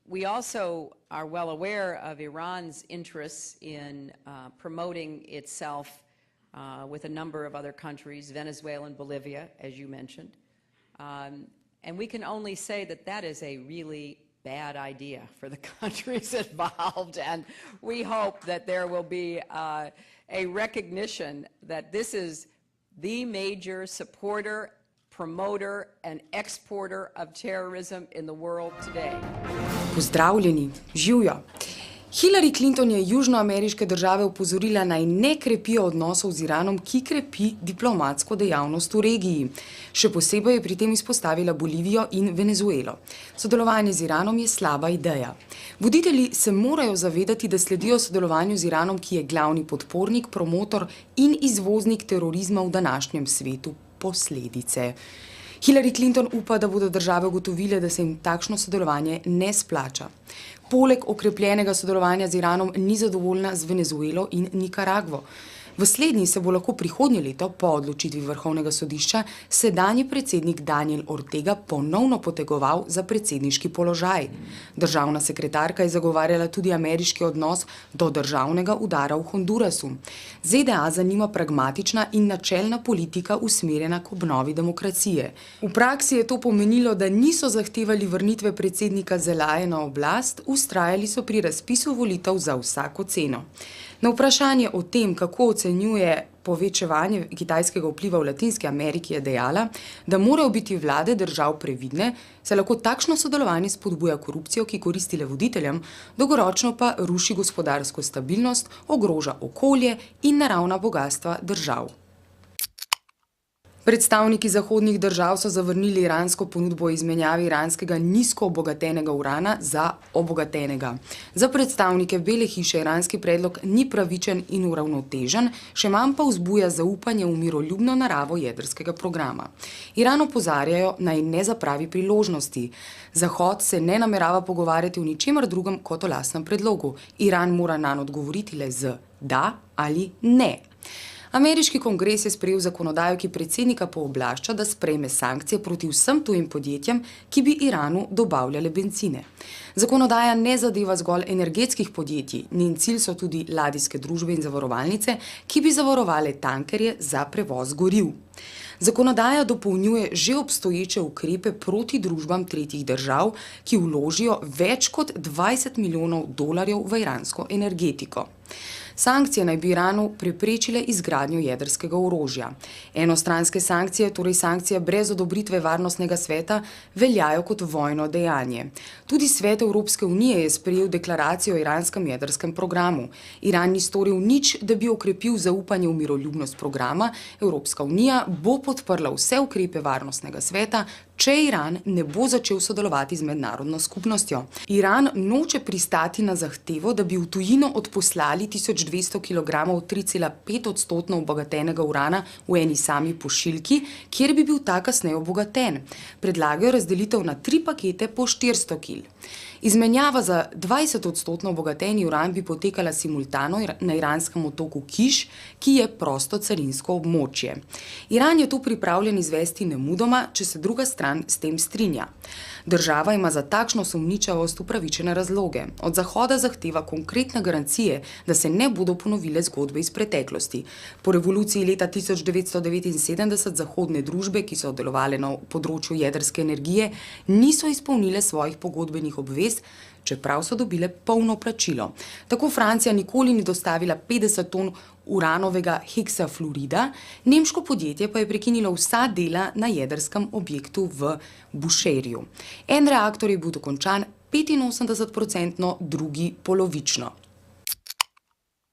We also are well aware of Iran's interests in promoting itself with a number of other countries, Venezuela and Bolivia, as you mentioned. And we can only say that that is a really bad idea for the countries involved, and we hope that there will be a recognition that this is the major supporter, promoter, and exporter of terrorism in the world today. Pozdravljeni, živjo! Hillary Clinton je južnoameriške države opozorila, naj ne krepijo odnosov z Iranom, ki krepi diplomatsko dejavnost v regiji. Še posebej je pri tem izpostavila Bolivijo in Venezuelo. Sodelovanje z Iranom je slaba ideja. Voditelji se morajo zavedati, da sledijo sodelovanju z Iranom, ki je glavni podpornik, promotor in izvoznik terorizma v današnjem svetu. Posledice. Hillary Clinton upa, da bodo države ugotovile, da se jim takšno sodelovanje ne splača. Poleg okrepljenega sodelovanja z Iranom ni zadovoljna z Venezuelo in Nikaragvo. V slednji se bo lahko prihodnje leto, po odločitvi Vrhovnega sodišča, sedanji predsednik Daniel Ortega ponovno potegoval za predsedniški položaj. Državna sekretarka je zagovarjala tudi ameriški odnos do državnega udara v Hondurasu. ZDA zanima pragmatična in načelna politika usmerjena k obnovi demokracije. V praksi je to pomenilo, da niso zahtevali vrnitve predsednika Zelaje na oblast, vztrajali so pri razpisu volitev za vsako ceno. Na vprašanje o tem, kako ocenjuje povečevanje kitajskega vpliva v Latinski Ameriki, je dejala, da morajo biti vlade držav previdne, saj lahko takšno sodelovanje spodbuja korupcijo, ki koristi le voditeljem, dolgoročno pa ruši gospodarsko stabilnost, ogroža okolje in naravna bogastva držav. Predstavniki zahodnih držav so zavrnili iransko ponudbo o izmenjavi iranskega nizko obogatenega urana za obogatenega. Za predstavnike Bele hiše iranski predlog ni pravičen in uravnotežen, še manj pa vzbuja zaupanje v miroljubno naravo jedrskega programa. Iran opozarjajo, naj ne zapravi priložnosti. Zahod se ne namerava pogovarjati o ničemer drugem kot o lastnem predlogu. Iran mora nanj odgovoriti le z da ali ne. Ameriški kongres je sprejel zakonodajo, ki predsednika pooblašča, da sprejme sankcije proti vsem tujim podjetjem, ki bi Iranu dobavljale bencine. Zakonodaja ne zadeva zgolj energetskih podjetij, njen cilj so tudi ladijske družbe in zavarovalnice, ki bi zavarovale tankerje za prevoz goriv. Zakonodaja dopolnjuje že obstoječe ukrepe proti družbam tretjih držav, ki vložijo več kot $20 milijonov v iransko energetiko. Sankcije naj bi Iranu preprečile izgradnjo jedrskega orožja. Enostranske sankcije, torej sankcije brez odobritve Varnostnega sveta, veljajo kot vojno dejanje. Tudi Svet Evropske unije je sprejel deklaracijo o iranskem jedrskem programu. Iran ni storil nič, da bi okrepil zaupanje v miroljubnost programa. Evropska unija bo podprla vse ukrepe Varnostnega sveta, če Iran ne bo začel sodelovati z mednarodno skupnostjo. Iran noče pristati na zahtevo, da bi v tujino odposlali 1200 kilogramov 3,5% obogatenega urana v eni sami pošiljki, kjer bi bil ta kasneje obogaten. Predlagajo razdelitev na 3 pakete po 400 kil. Izmenjava za 20% obogateni uran bi potekala simultano na iranskem otoku Kiš, ki je prosto carinsko območje. Iran je to pripravljen izvesti nemudoma, če se druga stran s tem strinja. Država ima za takšno sumničavost upravičene razloge. Od Zahoda zahteva konkretne garancije, da se ne bodo ponovile zgodbe iz preteklosti. Po revoluciji leta 1979 zahodne družbe, ki so delovale na področju jedrske energije, niso izpolnile svojih pogodbenih obvez, čeprav so dobile polno plačilo. Tako Francija nikoli ni dostavila 50 ton uranovega heksafluorida, nemško podjetje pa je prekinilo vsa dela na jedrskem objektu v Bushehriju. En reaktor je bil dokončan 85%, drugi polovično.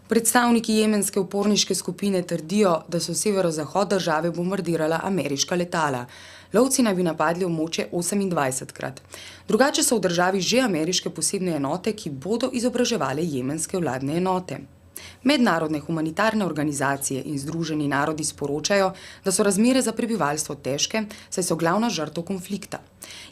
Predstavniki jemenske uporniške skupine trdijo, da so severozahod države bombardirala ameriška letala. Lovci naj bi napadli območje 28-krat. Drugače so v državi že ameriške posebne enote, ki bodo izobraževale jemenske vladne enote. Mednarodne humanitarne organizacije in Združeni narodi sporočajo, da so razmere za prebivalstvo težke, saj so glavna žrtev konflikta.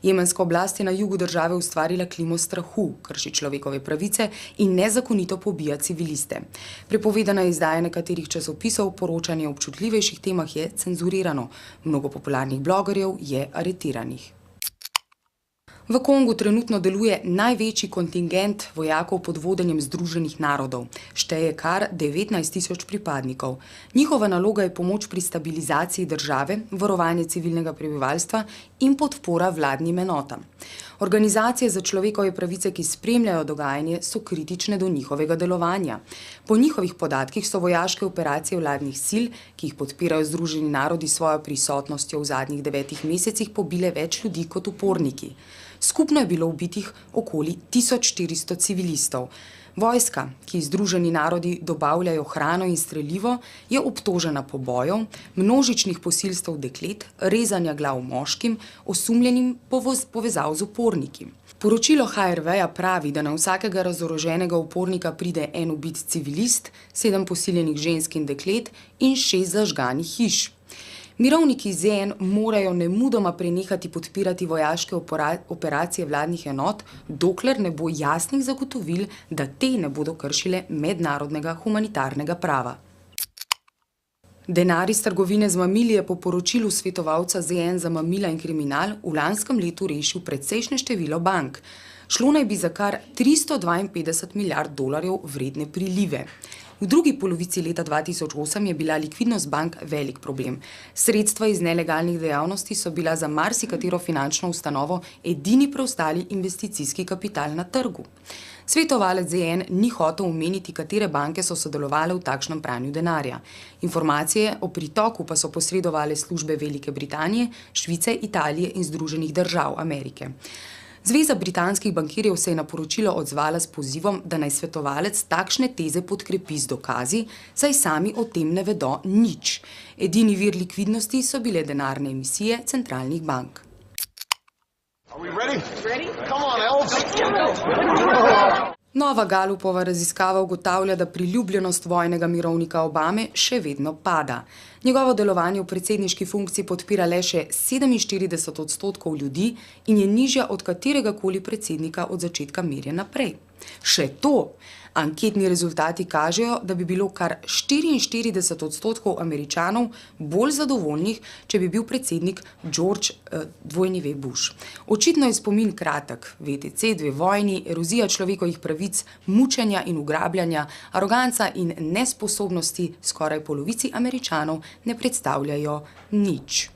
Jemenska oblast je na jugu države ustvarila klimo strahu, krši človekove pravice in nezakonito pobija civiliste. Prepovedana izdaja nekaterih časopisov, poročanje o občutljivejših temah je cenzurirano. Mnogo popularnih blogerjev je aretiranih. V Kongu trenutno deluje največji kontingent vojakov pod vodenjem Združenih narodov. Šteje kar 19.000 pripadnikov. Njihova naloga je pomoč pri stabilizaciji države, varovanje civilnega prebivalstva in podpora vladnim enotam. Organizacije za človekove pravice, ki spremljajo dogajanje, so kritične do njihovega delovanja. Po njihovih podatkih so vojaške operacije vladnih sil, ki jih podpirajo Združeni narodi s svojo prisotnostjo v zadnjih 9 mesecih, pobile več ljudi kot uporniki. Skupno je bilo ubitih okoli 1400 civilistov. Vojska, ki Združeni narodi dobavljajo hrano in strelivo, je obtožena pobojov, množičnih posilstev deklet, rezanja glav moškim, osumljenim povezav z uporniki. Poročilo HRV-ja pravi, da na vsakega razoroženega upornika pride en ubit civilist, 7 posiljenih žensk in deklet in 6 zažganih hiš. Mirovniki ZN morajo nemudoma prenehati podpirati vojaške operacije vladnih enot, dokler ne bo jasnih zagotovil, da te ne bodo kršile mednarodnega humanitarnega prava. Denar iz trgovine z mamili je po poročilu svetovalca ZN za mamila in kriminal v lanskem letu rešil precejšnje število bank. Šlo naj bi za kar 352 milijard dolarjev vredne prilive. V drugi polovici leta 2008 je bila likvidnost bank velik problem. Sredstva iz nelegalnih dejavnosti so bila za marsikatero finančno ustanovo edini preostali investicijski kapital na trgu. Svetovalec ZN ni hotel omeniti, katere banke so sodelovale v takšnem pranju denarja. Informacije o pritoku pa so posredovale službe Velike Britanije, Švice, Italije in Združenih držav Amerike. Zveza britanskih bankirjev se je na poročilo odzvala s pozivom, da naj svetovalec takšne teze podkrepi z dokazi, saj sami o tem ne vedo nič. Edini vir likvidnosti so bile denarne emisije centralnih bank. Nova Galupova raziskava ugotavlja, da priljubljenost vojnega mirovnika Obame še vedno pada. Njegovo delovanje v predsedniški funkciji podpira le še 47% ljudi in je nižja od kateregakoli predsednika od začetka merjenja naprej. Še to! Anketni rezultati kažejo, da bi bilo kar 44% Američanov bolj zadovoljnih, če bi bil predsednik George W. Bush. Očitno je spomin kratek. VTC, 2 vojni, erozija človekovih pravic, mučenja in ugrabljanja, aroganca in nesposobnosti skoraj polovici Američanov ne predstavljajo nič.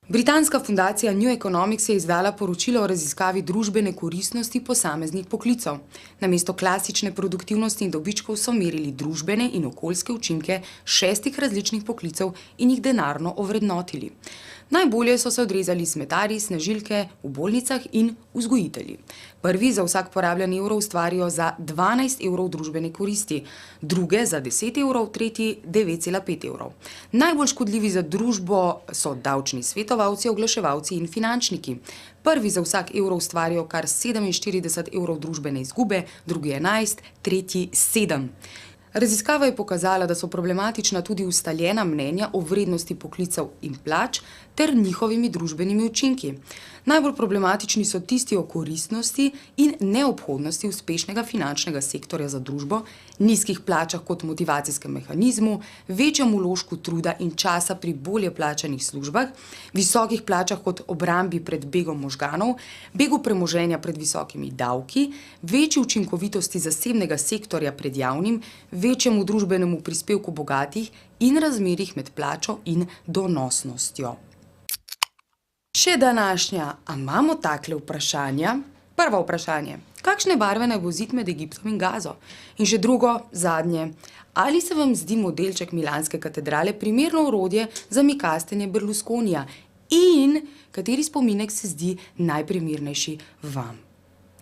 Britanska fundacija New Economics je izdala poročilo o raziskavi družbene koristnosti posameznih poklicev. Namesto klasične produktivnosti in dobičkov so merili družbene in okoljske učinke 6 različnih poklicev in jih denarno ovrednotili. Najbolje so se odrezali smetarji, snežilke, v bolnicah in vzgojitelji. Prvi za vsak porabljen evro ustvarijo za 12 evrov družbene koristi, druge za 10 evrov, tretji 9,5 evrov. Najbolj škodljivi za družbo so davčni svetovalci, oglaševalci in finančniki. Prvi za vsak evro ustvarijo kar 47 evrov družbene izgube, drugi 11, tretji 7. Raziskava je pokazala, da so problematična tudi ustaljena mnenja o vrednosti poklicev in plač ter njihovimi družbenimi učinki. Najbolj problematični so tisti o koristnosti in neobhodnosti uspešnega finančnega sektorja za družbo, nizkih plačah kot motivacijskem mehanizmu, večjem vložku truda in časa pri bolje plačanih službah, visokih plačah kot obrambi pred begom možganov, begu premoženja pred visokimi davki, večji učinkovitosti zasebnega sektorja pred javnim, večjemu družbenemu prispevku bogatih in razmerjih med plačo in donosnostjo. Še današnja, a imamo takle vprašanja? Prvo vprašanje, kakšne barve naj bo zid med Egiptom in Gazo? In še drugo, zadnje, ali se vam zdi modelček Milanske katedrale primerno orodje za mikastenje Berlusconija? In kateri spominek se zdi najprimernejši vam?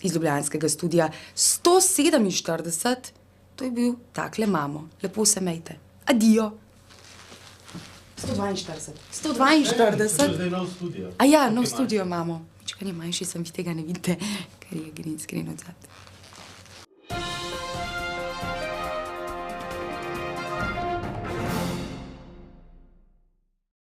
Iz ljubljanskega studia 147, to je bil takle mamo. Lepo se mejte. Adijo. 142. 142. A ja, nov studio imamo. Čekaj, manjši sem, vi tega ne vidite, ker je green screen odzad.